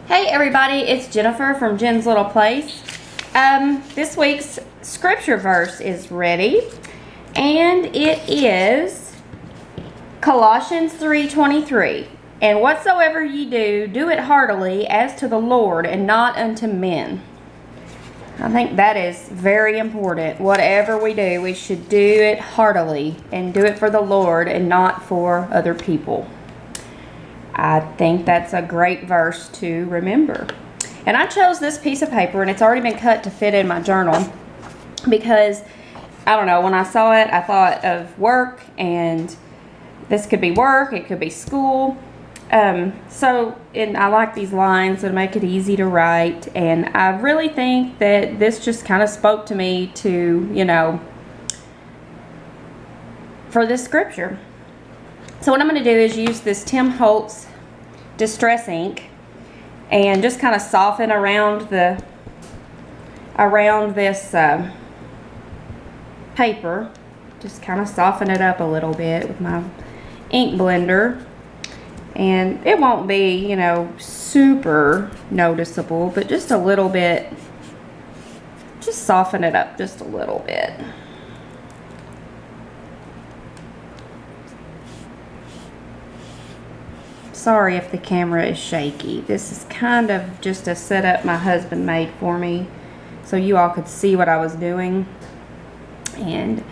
Hey everybody, it's Jennifer from Jen's Little Place. This week's scripture verse is ready, and it is Colossians 3:23. And whatsoever ye do, do it heartily as to the Lord and not unto men. I think that is very important. Whatever we do, we should do it heartily and do it for the Lord and not for other people. I think that's a great verse to remember. And I chose this piece of paper, and it's already been cut to fit in my journal because, I don't know, when I saw it, I thought of work, and this could be work, it could be school. And I like these lines that make it easy to write, and I really think that this just kind of spoke to me to, for this scripture. So what I'm going to do is use this Tim Holtz Distress ink and just kind of soften around this paper. Just kind of soften it up a little bit with my ink blender. And it won't be, super noticeable, but just a little bit. Just soften it up just a little bit. Sorry if the camera is shaky. This is kind of just a setup my husband made for me so you all could see what I was doing. And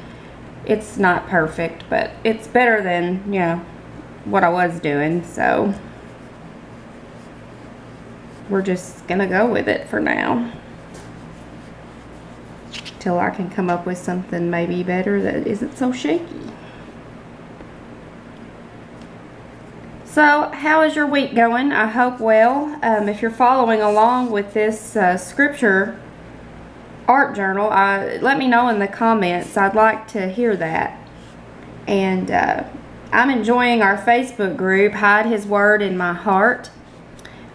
it's not perfect, but it's better than, what I was doing. So we're just gonna go with it for now till I can come up with something maybe better that isn't so shaky. So, how is your week going? I hope well. If you're following along with this scripture art journal, let me know in the comments. I'd like to hear that. And I'm enjoying our Facebook group, Hide His Word in My Heart.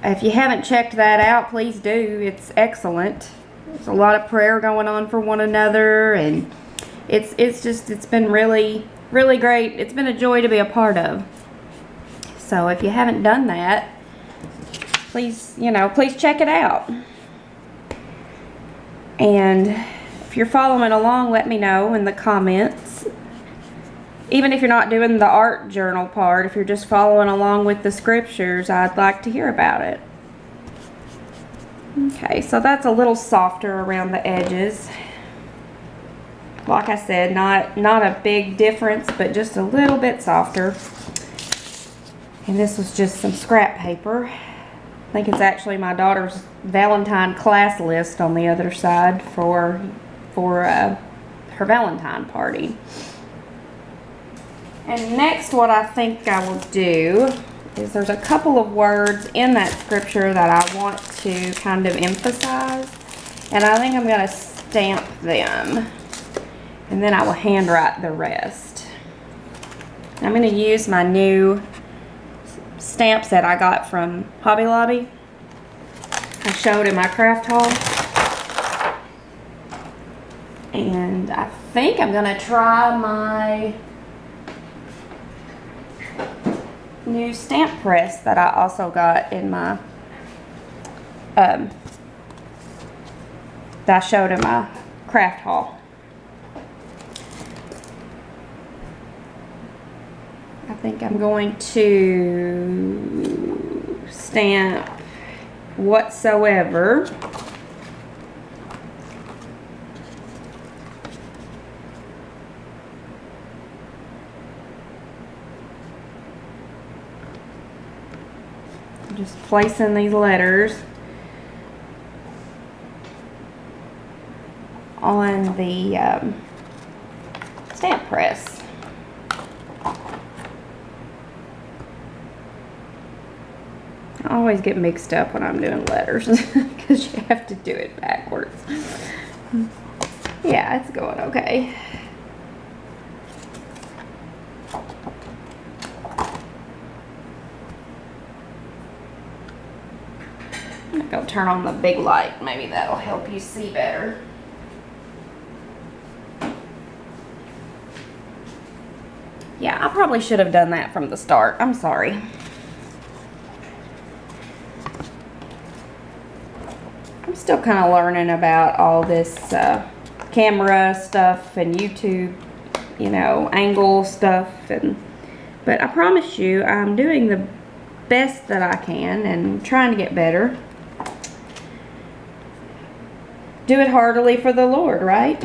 If you haven't checked that out, please do. It's excellent. There's a lot of prayer going on for one another, and it's been really, really great. It's been a joy to be a part of. So if you haven't done that, please check it out. And if you're following along, let me know in the comments. Even if you're not doing the art journal part, if you're just following along with the scriptures, I'd like to hear about it. Okay, so that's a little softer around the edges. Like I said, not a big difference, but just a little bit softer. And this was just some scrap paper. I think it's actually my daughter's Valentine class list on the other side for her Valentine party. And next, what I think I will do is there's a couple of words in that scripture that I want to kind of emphasize. And I think I'm going to stamp them. And then I will handwrite the rest. I'm going to use my new stamps that I got from Hobby Lobby. I showed in my craft haul. And I think I'm going to try my new stamp press that I also got in my that I showed in my craft haul. I think I'm going to stamp whatsoever. I'm just placing these letters on the stamp press. I always get mixed up when I'm doing letters because you have to do it backwards. Yeah, it's going okay. I'm gonna go turn on the big light. Maybe that'll help you see better. Yeah, I probably should have done that from the start. I'm sorry. I'm still kind of learning about all this camera stuff and YouTube, you know, angle stuff, but I promise you I'm doing the best that I can and trying to get better. Do it heartily for the Lord, right?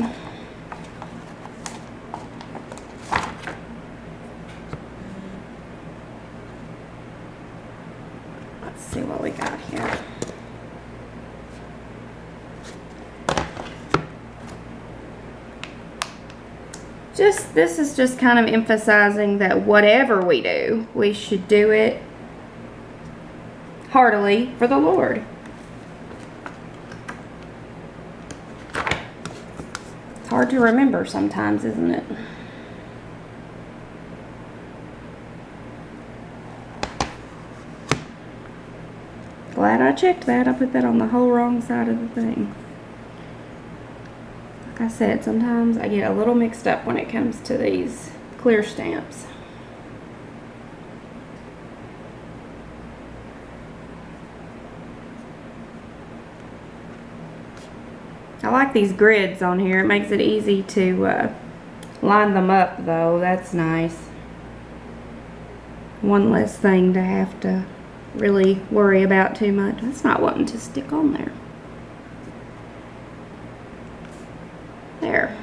Let's see what we got here. This is just kind of emphasizing that whatever we do, we should do it heartily for the Lord. It's hard to remember sometimes, isn't it? Glad I checked that. I put that on the whole wrong side of the thing. Like I said, sometimes I get a little mixed up when it comes to these clear stamps. I like these grids on here. It makes it easy to line them up, though. That's nice. One less thing to have to really worry about too much. That's not wanting to stick on there. There.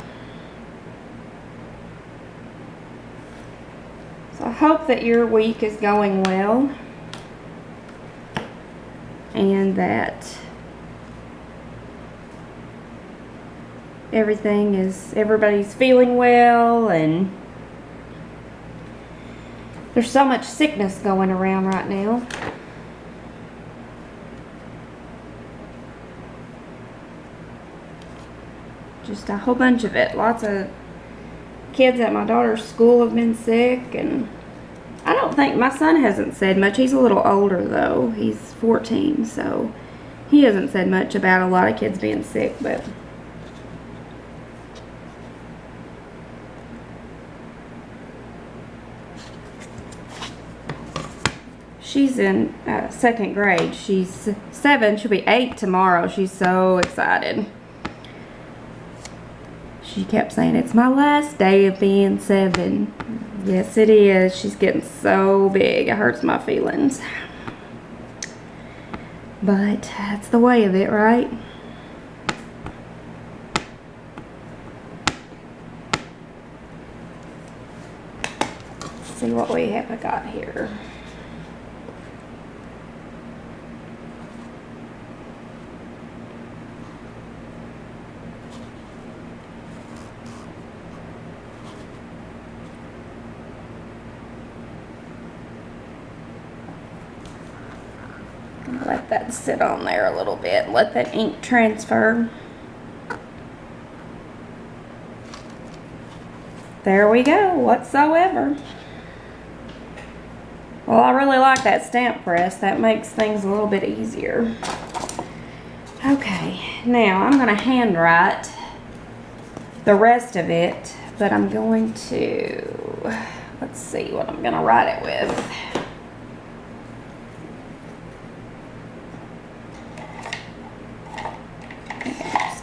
So I hope that your week is going well and that everybody's feeling well, and there's so much sickness going around right now. Just a whole bunch of it. Lots of kids at my daughter's school have been sick, and I don't think, my son hasn't said much. He's a little older though. He's 14, so he hasn't said much about a lot of kids being sick, but she's in second grade. She's 7. She'll be 8 tomorrow. She's so excited. She kept saying, "It's my last day of being 7. Yes, it is. She's getting so big. It hurts my feelings. But that's the way of it, right? Let's see what we have got here. Let that sit on there a little bit. Let that ink transfer. There we go. Whatsoever. Well, I really like that stamp press. That makes things a little bit easier. Okay, now I'm going to handwrite the rest of it, but I'm going to, let's see what I'm going to write it with.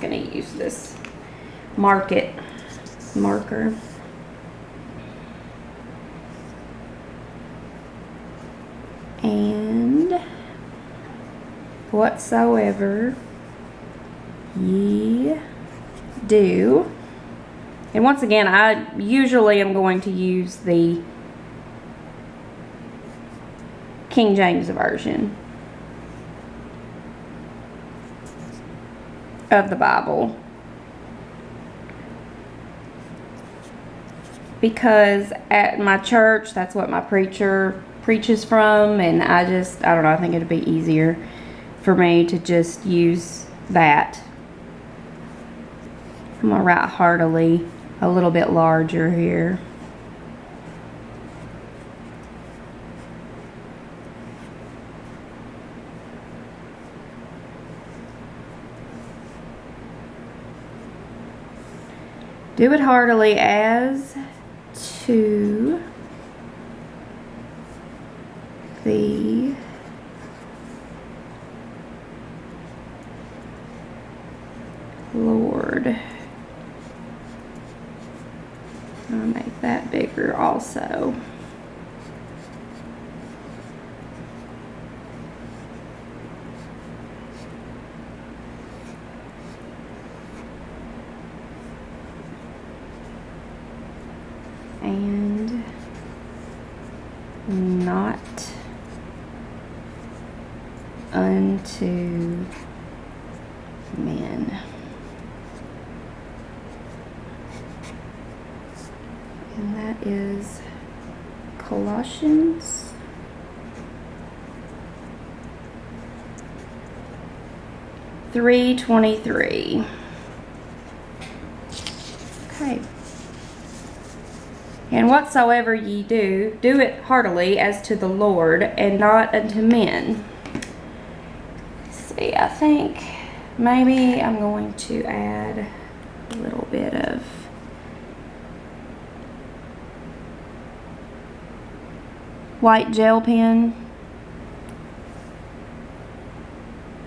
Going to use this marker. And whatsoever ye do. And once again, I usually am going to use the King James Version of the Bible, because at my church that's what my preacher preaches from, and I don't know, I think it'd be easier for me to just use that. I'm gonna write heartily a little bit larger here. Do it heartily as to the Lord. I'll make that bigger also. And not unto men. And that is Colossians 3:23. Okay. And whatsoever ye do, do it heartily as to the Lord, and not unto men. Let's see, I think maybe I'm going to add a little bit of white gel pen,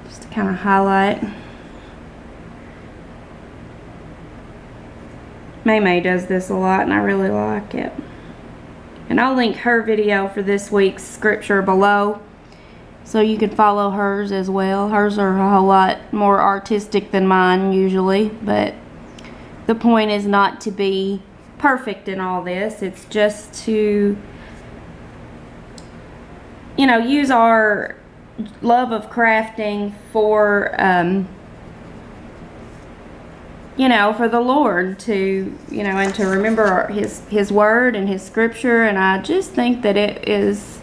just to kind of highlight. May does this a lot and I really like it. And I'll link her video for this week's scripture below so you can follow hers as well. Hers are a whole lot more artistic than mine usually, but the point is not to be perfect in all this. It's just to, you know, use our love of crafting for you know, for the Lord to, you know, and to remember his word and his scripture. And I just think that it is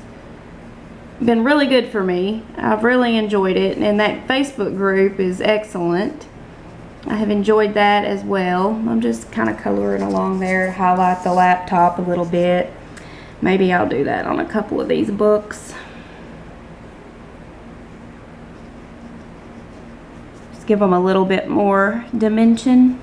been really good for me. I've really enjoyed it, and that Facebook group is excellent. I have enjoyed that as well. I'm just kind of coloring along there, highlight the laptop a little bit. Maybe I'll do that on a couple of these books. Give them a little bit more dimension.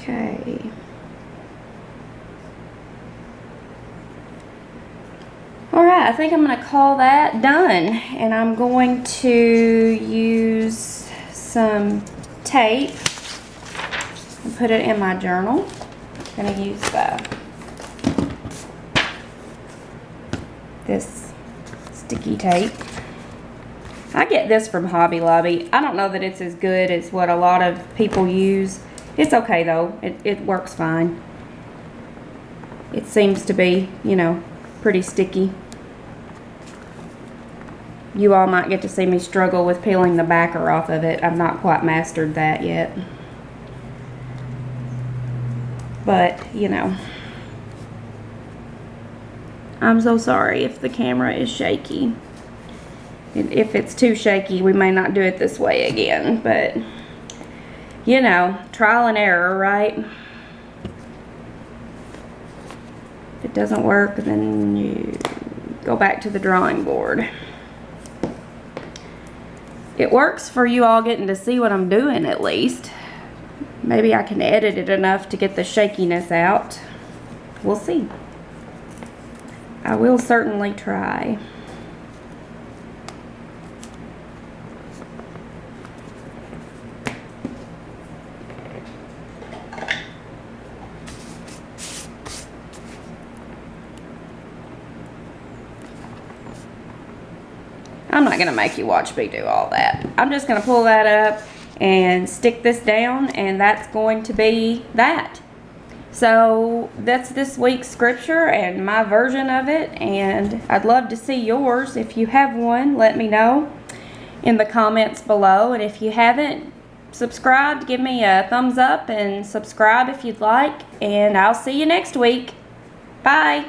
Okay. Alright, I think I'm going to call that done. And I'm going to use some tape and put it in my journal. I'm going to use this sticky tape. I get this from Hobby Lobby. I don't know that it's as good as what a lot of people use. It's okay though, it works fine. It seems to be, you know, pretty sticky. You all might get to see me struggle with peeling the backer off of it. I've not quite mastered that yet. But, you know, I'm so sorry if the camera is shaky. And if it's too shaky, we may not do it this way again, but you know, trial and error, right? If it doesn't work, then you go back to the drawing board. It works for you all getting to see what I'm doing at least. Maybe I can edit it enough to get the shakiness out. We'll see. I will certainly try. I'm not going to make you watch me do all that. I'm just going to pull that up and stick this down, and that's going to be that. So that's this week's scripture and my version of it, and I'd love to see yours. If you have one, let me know in the comments below. And if you haven't subscribed, give me a thumbs up and subscribe if you'd like, and I'll see you next week. Bye.